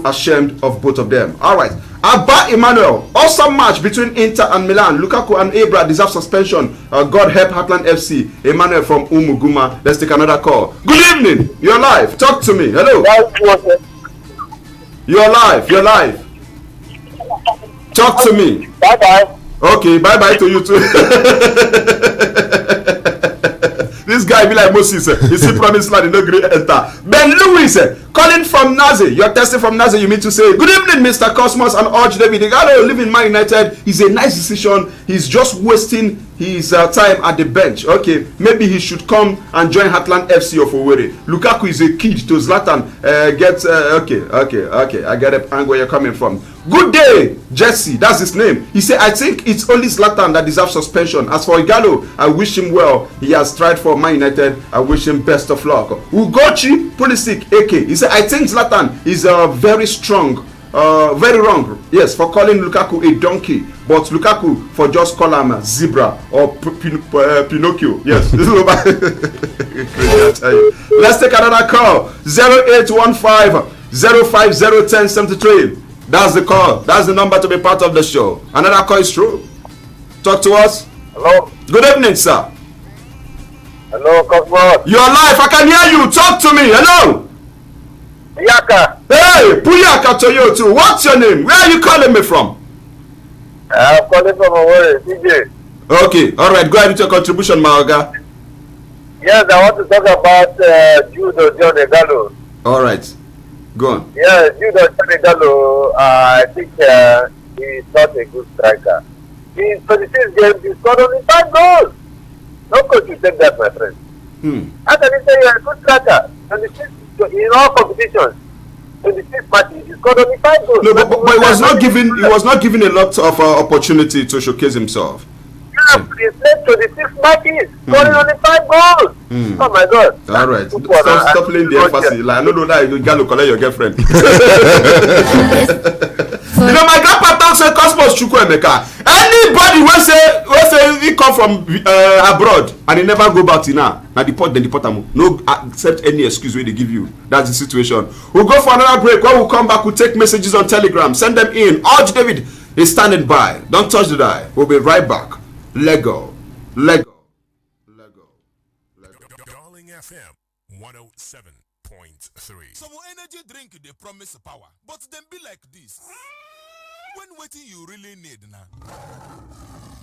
ashamed of both of them. All right. Abba Emmanuel, awesome match between Inter and Milan. Lukaku and Ibra deserve suspension. God help Heartland FC. Emmanuel from Umuguma. Let's take another call. Good evening. You're live. Talk to me. Hello. You're live. Talk to me. Bye bye. Okay, bye bye to you too. This guy be like Moses. You see promised land, no great enter. Ben Lewis calling from Nazi. You're testing from Nazi. You mean to say good evening, Mr. Cosmos and Arch David. The guy who live in Man United is a nice decision. He's just wasting his time at the bench. Okay, maybe he should come and join Heartland FC of Owerri. Lukaku is a kid to Zlatan. Okay. I get the angle you're coming from. Good day, Jesse. That's his name. He said, I think it's only Zlatan that deserves suspension. As for Igalo, I wish him well. He has tried for Man United. I wish him best of luck. Ugochi Pulisic, AK. He said, I think Zlatan is very strong. Very wrong, yes, for calling Lukaku a donkey, but Lukaku for just call him a zebra or Pinocchio. Yes, this is over. Let's take another call. 0815 050 1073. That's the call. That's the number to be part of the show. Another call is through. Talk to us. Hello. Good evening, sir. Hello, Cosmo. You're live. I can hear you. Talk to me. Hello. Yaka. Hey, Puyaka to you too. What's your name? Where are you calling me from? I'm calling from Owerri, CJ. Okay, all right. Go ahead with your contribution, Maoga. Yes, I want to talk about Jude John Igalo. All right, go on. Yeah, Jude John Igalo, I think he's not a good striker. In 26 games, he scored only 5 goals. No coach will take that, my friend. How can you say you're a good striker? 26 in all competitions, 26 matches, he scored only 5 goals. No, but he was not given a lot of opportunity to showcase himself. Yeah, he played 26 matches, scoring only 5 goals. Oh my God! All right, stop playing the emphasis. Like, I don't know that you got to collect your girlfriend. You know, my grandpa talks say Cosmos Chukwuemeka. Anybody will say he come from abroad and he never go back to now deport am. No accept any excuse wey they give you. That's the situation. We'll go for another break. When we come back, we'll take messages on Telegram. Send them in. Arch David is standing by. Don't touch the dial. We'll be right back. Lego. Darling FM 107.3. Some energy drink they promise power, but them be like this. When waiting you really need now.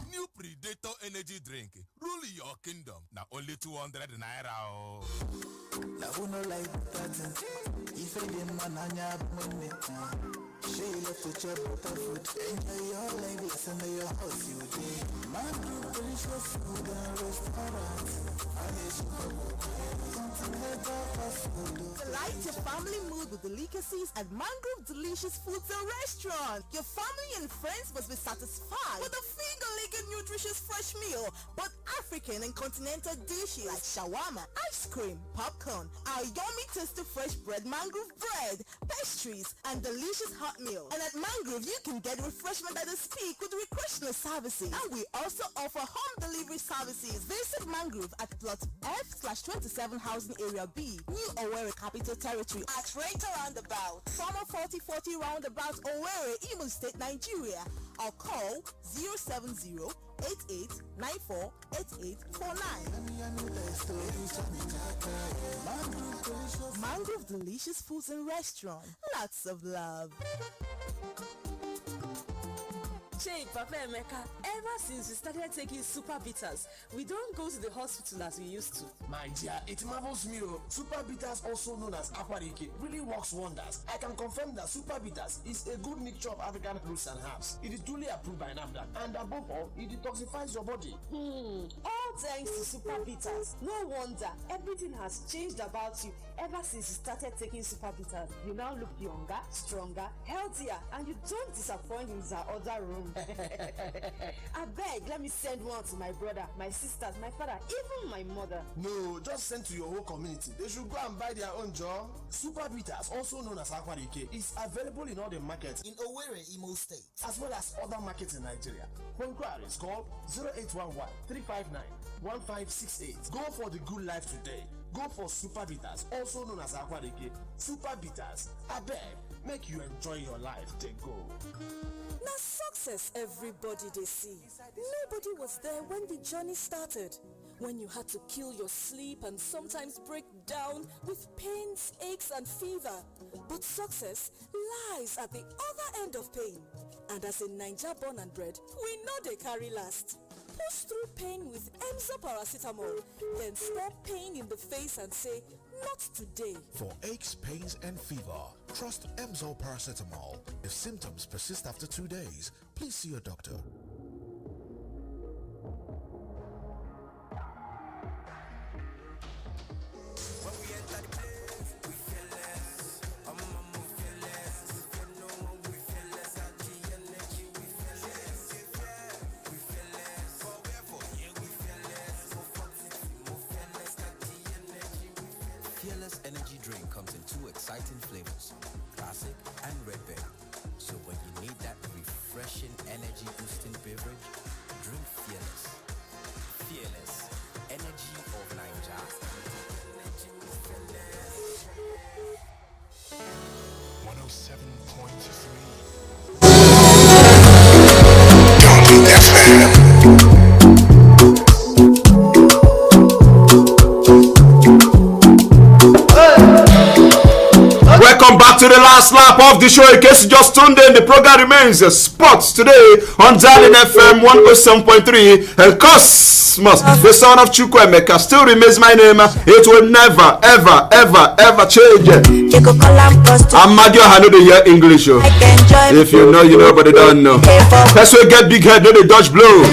New Predator energy drink. Rule your kingdom. Now only 200 naira. Oh. Now who no like that? If I didn't man, She love to chop butter food. Enjoy your life, listen to your house, you day. Mangrove delicious food and restaurants. Delight your family mood with delicacies at Mangrove Delicious Foods and Restaurant. Your family and friends must be satisfied with a finger-licking nutritious fresh meal, both African and continental dishes like shawarma, ice cream, popcorn, our yummy tasty fresh bread, mangrove bread, pastries, and delicious hot meals. And at Mangrove, you can get refreshment at the speak with recreational services. And we also offer home delivery services. Visit Mangrove at plot F/27 Housing Area B, New Owerri Capital Territory at Renta Roundabout, Summer 4040 Roundabout, Owerri, Imo State, Nigeria. Or call 070-8894-8849. Mangrove Delicious Foods and Restaurant. Lots of love. Hey, Papa Emeka, ever since we started taking super bitters, we don't go to the hospital as we used to. My dear, it marvels me. Super bitters, also known as Aquariki, really works wonders. I can confirm that super bitters is a good mixture of African roots and herbs. It is duly approved by NAFDAC, and above all, it detoxifies your body. All thanks to super bitters. No wonder everything has changed about you ever since you started taking super bitters. You now look younger, stronger, healthier, and you don't disappoint in the other room. I beg, let me send one to my brother, my sisters, my father, even my mother. No, just send to your whole community. They should go and buy their own jar. Super bitters, also known as Aquariki, is available in all the markets in Owerri, Imo State, as well as other markets in Nigeria. For inquiries, call 0811-359-1568. Go for the good life today. Go for super bitters, also known as Aquariki. Super bitters, I beg, make you enjoy your life. They go. Now success everybody they see. Nobody was there when the journey started. When you had to kill your sleep and sometimes break down with pains, aches and fever. But success lies at the other end of pain. And as a Naija born and bred, we know they carry last. Push through pain with Emzo paracetamol. Then stare pain in the face and say, not today. For aches, pains, and fever, trust Emzo paracetamol. If symptoms persist after 2 days, please see your doctor. Fearless energy drink comes in 2 exciting flavors, classic and red berry. So when you need that refreshing energy boosting beverage, drink Fearless. Fearless, energy of Naija. 107.3 Welcome back to the last lap of the show. In case you just tuned in, the program remains sports today on Darling FM 107.3. El Cosmos, the son of Chukwuemeka, still remains my name. It will never, ever, ever, ever change. I'm Madio, I know they hear English. If you know, you know, but they don't know. That's why get big head, no they dodge blow.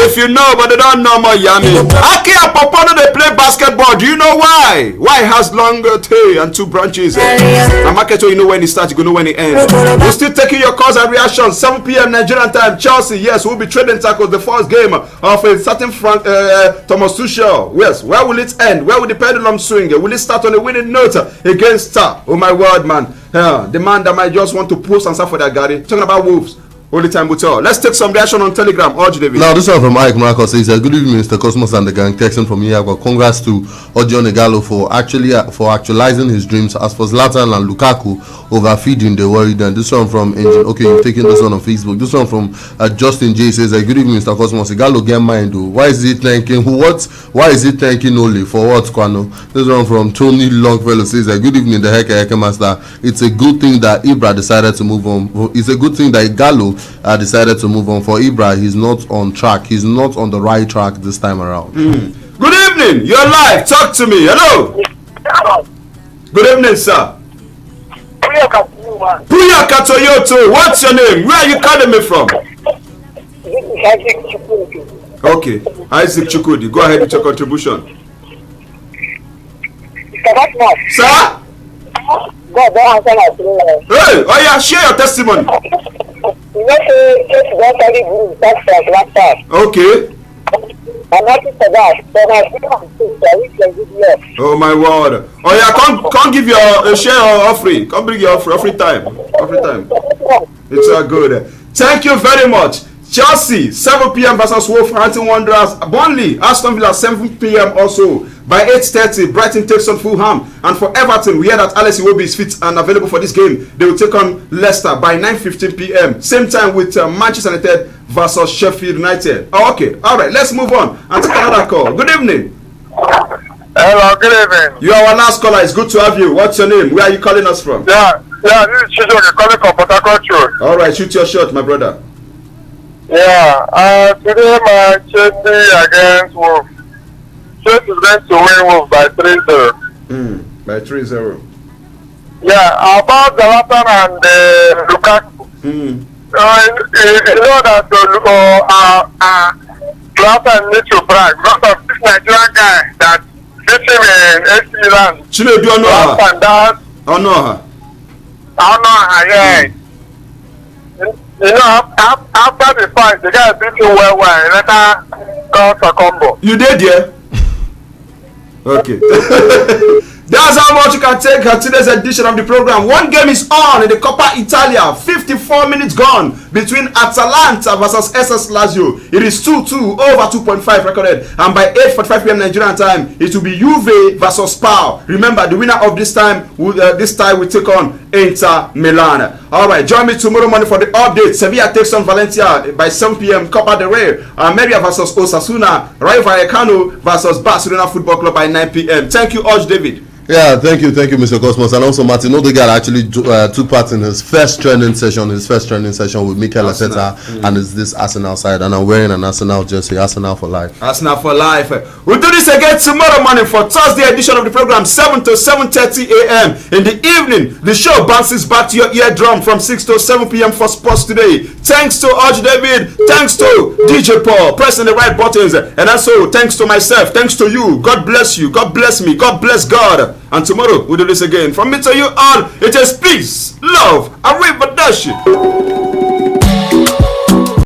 If you know, but they don't know, my yummy. Aki and Papa, they play basketball. Do you know why? Why it has longer tail and 2 branches? A market where you know when it starts, you know when it ends. We're still taking your calls and reactions. 7 p.m. Nigerian time. Chelsea, yes, we'll be trading tackles the first game of a certain Thomas Tuchel. Yes, where will it end? Where will the pendulum swing? Will it start on a winning note against Star? Oh my word, man. The man that might just want to post and stuff for that guy. Talking about Wolves. Only time will tell. Let's take some reaction on Telegram. Oji David. Now, this one from Ike Marcos says, good evening, Mr. Cosmos and the gang. Texan from Iagua. Congrats to Odion Igalo for actualizing his dreams. As for Zlatan and Lukaku overfeeding, they worried. And this one from Engine. Okay, you've taken this one on Facebook. This one from Justin J says, good evening, Mr. Cosmos. Igalo get mind. Why is he thanking what? Why is he thanking Oli for what, Kwano? This one from Tony Longfellow says, good evening, the Heke Master. It's a good thing that Ibra decided to move on. It's a good thing that Igalo decided to move on. For Ibra, he's not on track. He's not on the right track this time around. Good evening. You're live. Talk to me. Hello. Good evening, sir. one. Puyaka Toyoto, what's your name? Where are you calling me from? This is Isaac Chukwuemeka. Okay, Isaac Chukwudi, go ahead with your contribution. Sir? God don't answer my prayer. Hey, oh yeah, share your testimony. You know, say don't carry good that's like last time. Okay. I'm happy for that. But my sister, I wish I good luck. Oh my word. Oh yeah, come give your share your offering. Come bring your offering time. Offering time. It's all good. Thank you very much. Chelsea 7 p.m. versus Wolverhampton Wanderers. Burnley, Aston Villa 7 p.m. also. By 8:30, Brighton takes on Fulham. And for Everton, we hear that Alex Iwobi is fit and available for this game. They will take on Leicester by 9:15 p.m. Same time with Manchester United versus Sheffield United. Oh, okay, all right, let's move on and take another call. Good evening. Hello, good evening. You are our last caller. It's good to have you. What's your name? Where are you calling us from? Yeah, this is Chijoke calling from Port Harcourt Road. All right, shoot your shot, my brother. Yeah, today my Chelsea against Wolf. Chelsea is going to win Wolf by 3-0. By 3-0. Yeah, about Zlatan and Lukaku. Mm. You know that Zlatan needs to brag because of this Nigerian guy that beat him in AC Milan. Chile, do you know her? I know her, yeah. You know, after the fight, the guy beat him well, and later got a combo. You did, yeah? Okay. That's how much you can take today's edition of the program. One game is on in the Coppa Italia. 54 minutes gone between Atalanta versus SS Lazio. It is 2-2 over 2.5 recorded. And by 8:45 p.m. Nigerian time, it will be Juve versus Spal. Remember, the winner of this time will take on Inter Milan. Alright, join me tomorrow morning for the update. Sevilla takes on Valencia by 7 p.m. Copa del Rey. Almeria versus Osasuna. Rayo Vallecano versus Barcelona Football Club by 9 p.m. Thank you, Urge David. Yeah, thank you, Mr. Cosmos, and also Martin Odegaard actually took part in his first training session with Mikel Arteta, and it's this Arsenal side, and I'm wearing an Arsenal jersey, Arsenal for life. Arsenal for life. We'll do this again tomorrow morning for Thursday edition of the program, 7 to 7:30 a.m. In the evening, the show bounces back to your eardrum from 6 to 7 p.m. for sports today. Thanks to Urge David, thanks to DJ Paul, pressing the right buttons, and also thanks to myself, thanks to you. God bless you, God bless me, God bless God. And tomorrow we'll do this again. From me to you all, it is peace, love, and reproduction.